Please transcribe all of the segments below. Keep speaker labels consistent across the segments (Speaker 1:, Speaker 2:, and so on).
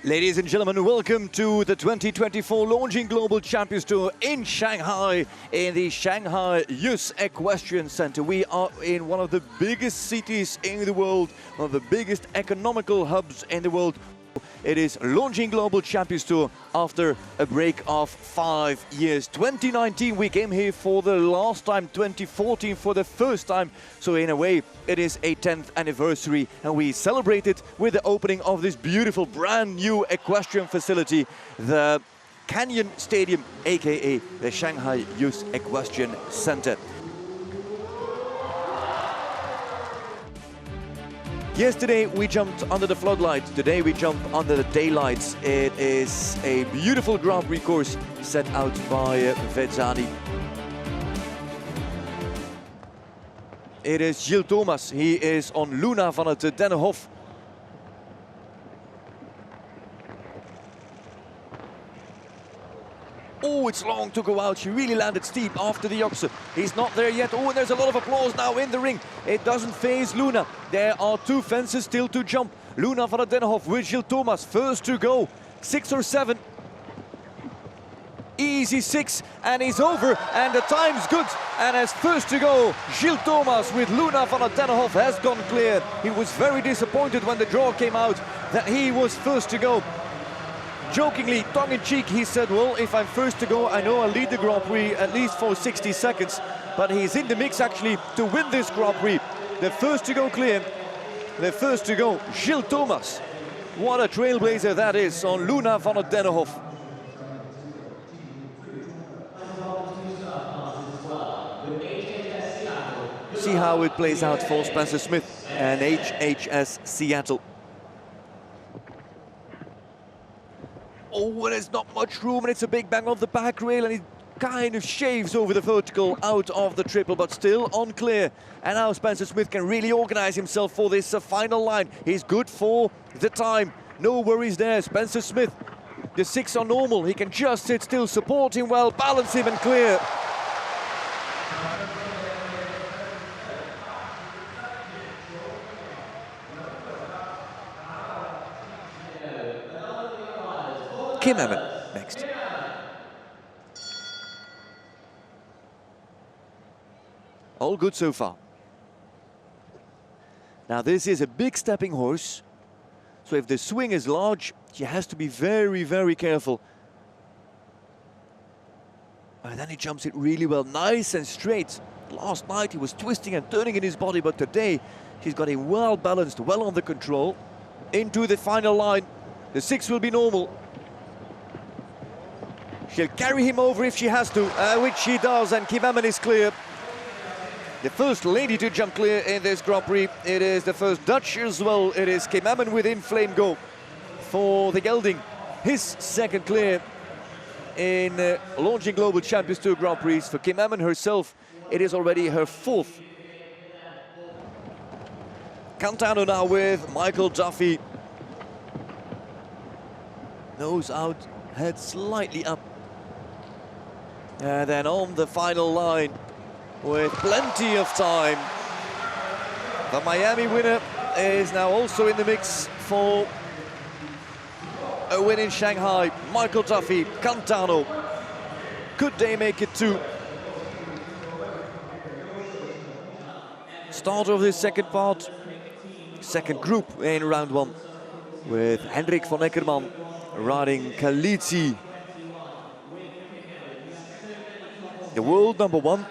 Speaker 1: Ladies and gentlemen, welcome to the 2024 Longines Global Champions Tour in Shanghai, in the Shanghai Youth Equestrian Center. We are in one of the biggest cities in the world, one of the biggest economical hubs in the world. It is Longines Global Champions Tour after a break of 5 years. 2019 we came here for the last time, 2014 for the first time. So in a way it is a 10th anniversary and we celebrate it with the opening of this beautiful brand new equestrian facility, the Canyon Stadium, aka the Shanghai Youth Equestrian Center. Yesterday we jumped under the floodlights, today we jump under the daylights. It is a beautiful Grand Prix course set out by Vezzani. It is Gilles Thomas, he is on Luna van het Dennenhof. Oh, it's long to go out. She really landed steep after the oxen. He's not there yet. Oh, and there's a lot of applause now in the ring. It doesn't phase Luna. There are two fences still to jump. Luna van het Dennenhof with Gilles Thomas, first to go. 6 or 7. Easy 6, and he's over, and the time's good. And as first to go, Gilles Thomas with Luna van het Dennenhof has gone clear. He was very disappointed when the draw came out that he was first to go. Jokingly, tongue-in-cheek, he said, well, if I'm first to go, I know I'll lead the Grand Prix at least for 60 seconds. But he's in the mix, actually, to win this Grand Prix. The first to go clear, the first to go, Gilles Thomas. What a trailblazer that is on Luna van het Dennenhof. See how it plays out for Spencer Smith and HHS Seattle. Oh, there's not much room, and it's a big bang off the back rail, and he kind of shaves over the vertical out of the triple, but still on clear. And now Spencer Smith can really organize himself for this final line. He's good for the time. No worries there. Spencer Smith, the 6 are normal. He can just sit still, support him well, balance him and clear. Kim Emmen next. All good so far. Now this is a big stepping horse, so if the swing is large, she has to be very, very careful. And then he jumps it really well, nice and straight. Last night he was twisting and turning in his body, but today she's got him well balanced, well under control. Into the final line, the 6 will be normal. She'll carry him over if she has to, which she does, and Kim Emmen is clear. The first lady to jump clear in this Grand Prix. It is the first Dutch as well. It is Kim Emmen with In Flame Go for the gelding. His second clear in Longines Global Champions Tour Grand Prix. For Kim Emmen herself, it is already her 4th. Cantano now with Michael Duffy. Nose out, head slightly up. And then on the final line, with plenty of time, the Miami winner is now also in the mix for a win in Shanghai. Michael Duffy, Cantano. Could they make it too? Start of the second part, second group in round 1, with Hendrik van Eckerman riding Kalizi. The world number 1,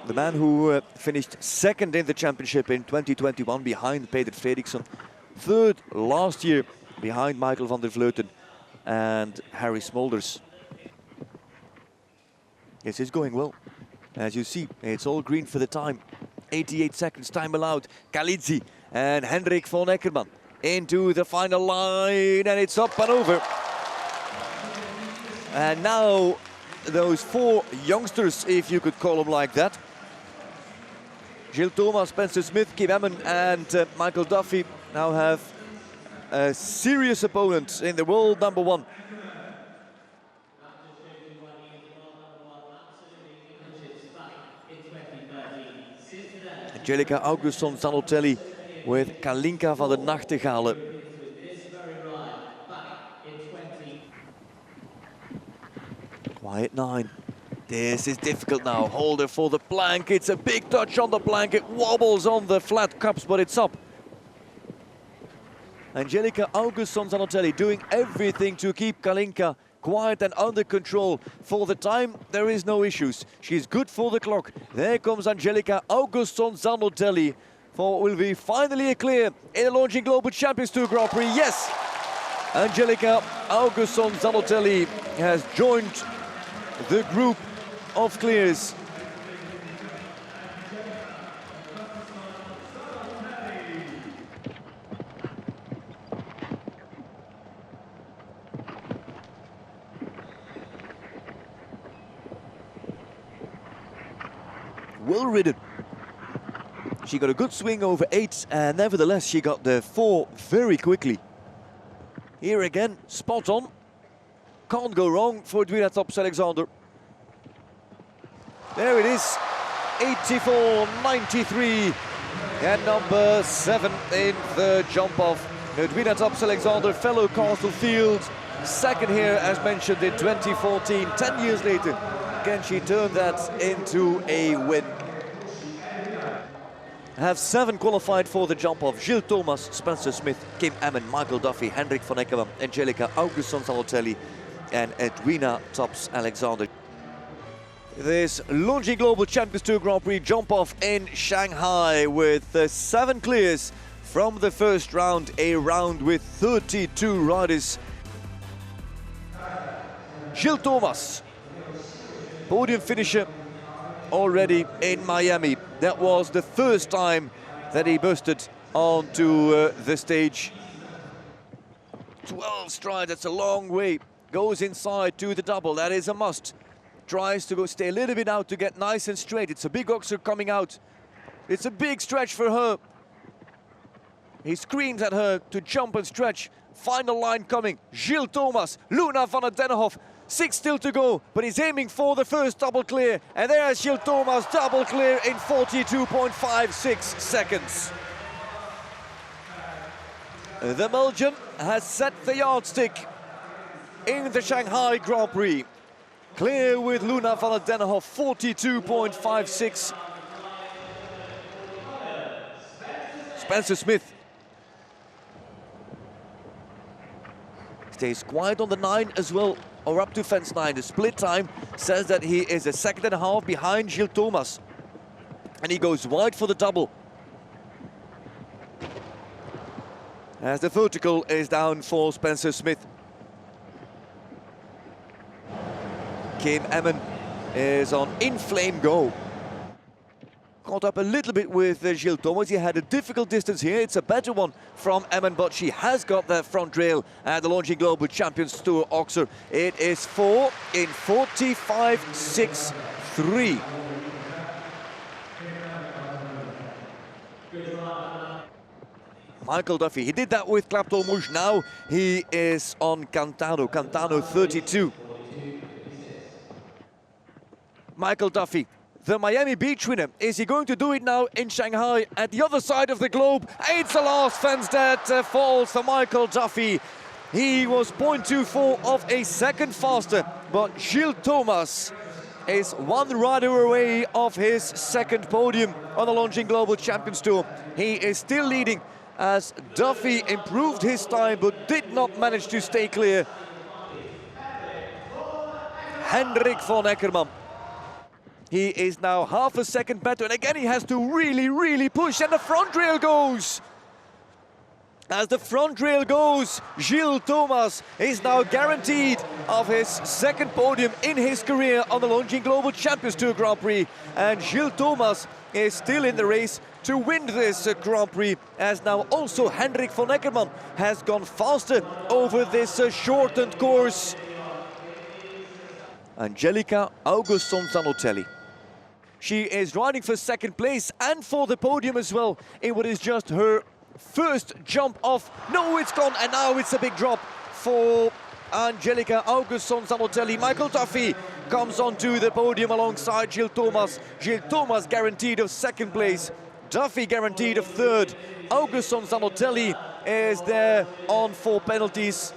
Speaker 1: the man who finished 2nd in the championship in 2021 behind Peter Fredriksson, 3rd last year behind Michael van der Vleuten and Harry Smulders. Yes, it's going well. As you see, it's all green for the time. 88 seconds time allowed. Kalizi and Hendrik van Eckerman into the final line, and it's up and over. And now those 4 youngsters, if you could call them like that, Gilles Thomas, Spencer Smith, Kim Emmen and Michael Duffy, now have a serious opponent in the world number 1. Angelica Augustsson Zanotelli with Kalinka van der Nachtegale. Quiet 9. This is difficult now. Holder for the plank. It's a big touch on the plank. It wobbles on the flat cups, but it's up. Angelica Augustsson-Zanotelli doing everything to keep Kalinka quiet and under control. For the time, there is no issues. She's good for the clock. There comes Angelica Augustsson-Zanotelli for will be finally a clear in the Longines Global Champions Tour Grand Prix. Yes, Angelica Augustsson-Zanotelli has joined the group of clears. Well ridden. She got a good swing over 8, and nevertheless she got the 4 very quickly. Here again, spot on. Can't go wrong for Edwina Tops-Alexander. There it is, 84.93, and number 7 in the jump off. Edwina Tops-Alexander, fellow Castlefield, second here as mentioned in 2014. 10 years later, can she turn that into a win? Have 7 qualified for the jump off. Gilles Thomas, Spencer Smith, Kim Amon, Michael Duffy, Hendrik van Eckerman, Angelica Augustsson-Zanotelli and Edwina Tops-Alexander. This Longines Global Champions Tour Grand Prix jump off in Shanghai with 7 clears from the first round, a round with 32 riders. Gilles Thomas, podium finisher already in Miami. That was the first time that he busted onto the stage. 12 strides, that's a long way. Goes inside to the double, that is a must. Tries to go stay a little bit out to get nice and straight. It's a big oxer coming out. It's a big stretch for her. He screams at her to jump and stretch. Final line coming. Gilles Thomas, Luna van der Dennehoff. 6 still to go, but he's aiming for the first double clear. And there's Gilles Thomas, double clear in 42.56 seconds. The Belgian has set the yardstick in the Shanghai Grand Prix. Clear with Luna van der Dennehoff, 42.56. Spencer Smith stays quiet on the 9 as well, or up to fence 9. The split time says that he is a 2.5 behind Gilles Thomas. And he goes wide for the double. As the vertical is down for Spencer Smith. Kim Amon is on in-flame go. Caught up a little bit with Gilles Thomas. He had a difficult distance here. It's a better one from Amon, but she has got that front rail at the Longines Global Champions Tour Oxer. It is 4 in 45.63. Michael Duffy, he did that with Clapton Mouche. Now he is on Cantano, Cantano 32. Michael Duffy, the Miami Beach winner. Is he going to do it now in Shanghai at the other side of the globe? It's the last fence that falls for Michael Duffy. He was 0.24 of a second faster, but Gilles Thomas is 1 rider away of his second podium on the Longines Global Champions Tour. He is still leading as Duffy improved his time but did not manage to stay clear. Hendrik van Eckerman. He is now half a second better, and again he has to really push, and the front rail goes. As the front rail goes, Gilles Thomas is now guaranteed of his second podium in his career on the Longines Global Champions Tour Grand Prix. And Gilles Thomas is still in the race to win this Grand Prix, as now also Hendrik van Eckerman has gone faster over this shortened course. Angelica Augustsson-Zanotelli. She is riding for second place and for the podium as well in what is just her first jump off. No, it's gone, and now it's a big drop for Angelica Augustsson-Zanotelli. Michael Duffy comes onto the podium alongside Gilles Thomas. Gilles Thomas guaranteed of second place. Duffy guaranteed of third. Augustsson-Zanotelli is there on 4 penalties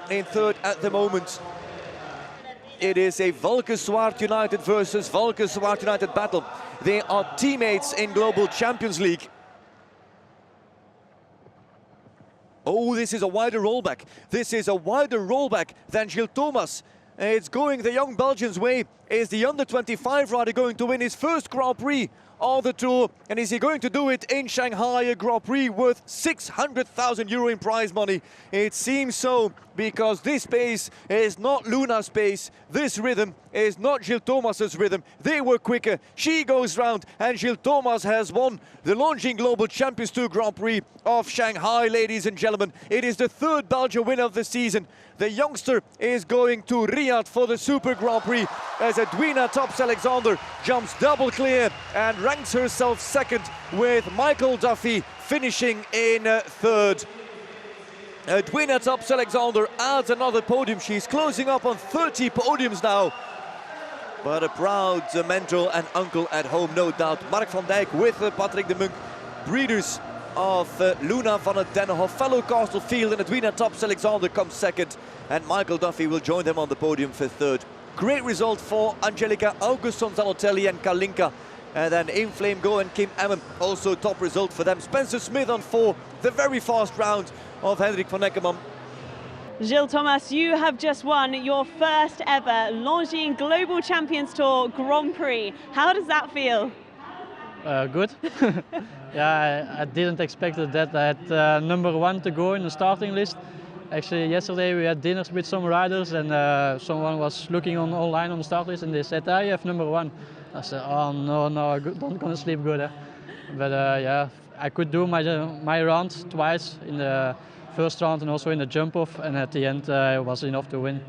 Speaker 1: in third at the moment. it is a Valkenswaard United versus Valkenswaard United battle. They are teammates in Global Champions League. Oh, this is a wider rollback. This is a wider rollback than Gilles Thomas. It's going the young Belgian's way. Is the under-25 rider going to win his first Grand Prix of the Tour? And is he going to do it in Shanghai, a Grand Prix worth 600,000 euro in prize money? It seems so, because this pace is not Luna's pace. This rhythm is not Gilles Thomas's rhythm. They were quicker. She goes round, and Gilles Thomas has won the Longines Global Champions Tour Grand Prix of Shanghai, ladies and gentlemen. It is the third Belgian win of the season. The youngster is going to Riyadh for the Super Grand Prix as Edwina Tops-Alexander jumps double clear and ranks herself second, with Michael Duffy finishing in third. Edwina Tops-Alexander adds another podium. She's closing up on 30 podiums now. But a proud mentor and uncle at home, no doubt. Mark van Dijk with Patrick de Munk, breeders of Luna van het Dennenhof, fellow Castlefield, and Edwina Tops-Alexander comes second, and Michael Duffy will join them on the podium for third. Great result for Angelica Augustsson, Zanotelli and Kalinka. And then Inflame Go and Kim Emmen, also top result for them. Spencer Smith on 4, the very fast round of Hendrik van Eckermann.
Speaker 2: Gilles Thomas, you have just won your first ever Longines Global Champions Tour Grand Prix. How does that feel?
Speaker 3: Good. Yeah, I didn't expect that. I had number 1 to go in the starting list. Actually, yesterday we had dinners with some riders, and someone was looking online on the start list, and they said, "I have number 1." I said, "Oh no, I'm not gonna sleep good." But yeah, I could do my round twice in the first round and also in the jump off, and at the end it was enough to win.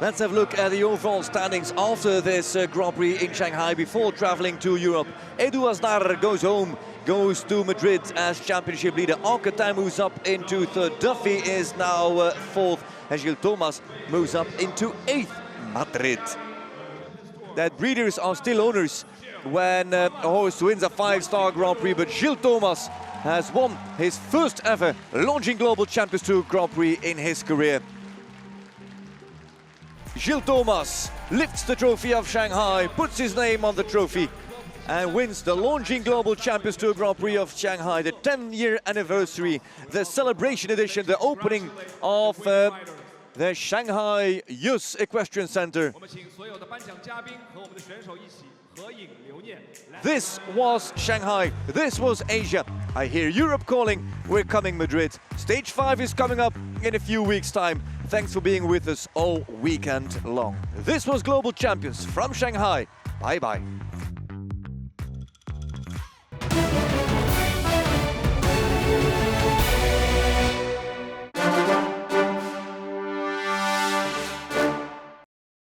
Speaker 1: Let's have a look at the overall standings after this Grand Prix in Shanghai before traveling to Europe. Edu Aznar goes home, goes to Madrid as championship leader. Anquetin moves up into third. Duffy is now fourth, and Gilles Thomas moves up into 8th. Madrid. That breeders are still owners when a horse wins a 5-star Grand Prix, but Gilles Thomas has won his first ever Longines Global Champions Tour Grand Prix in his career. Gilles Thomas lifts the trophy of Shanghai, puts his name on the trophy, and wins the Longines Global Champions Tour Grand Prix of Shanghai, the 10-year anniversary, the celebration edition, the opening of the Shanghai Youth Equestrian Center. This was Shanghai, this was Asia. I hear Europe calling, we're coming Madrid. Stage 5 is coming up in a few weeks' time. Thanks for being with us all weekend long. This was Global Champions from Shanghai. Bye-bye.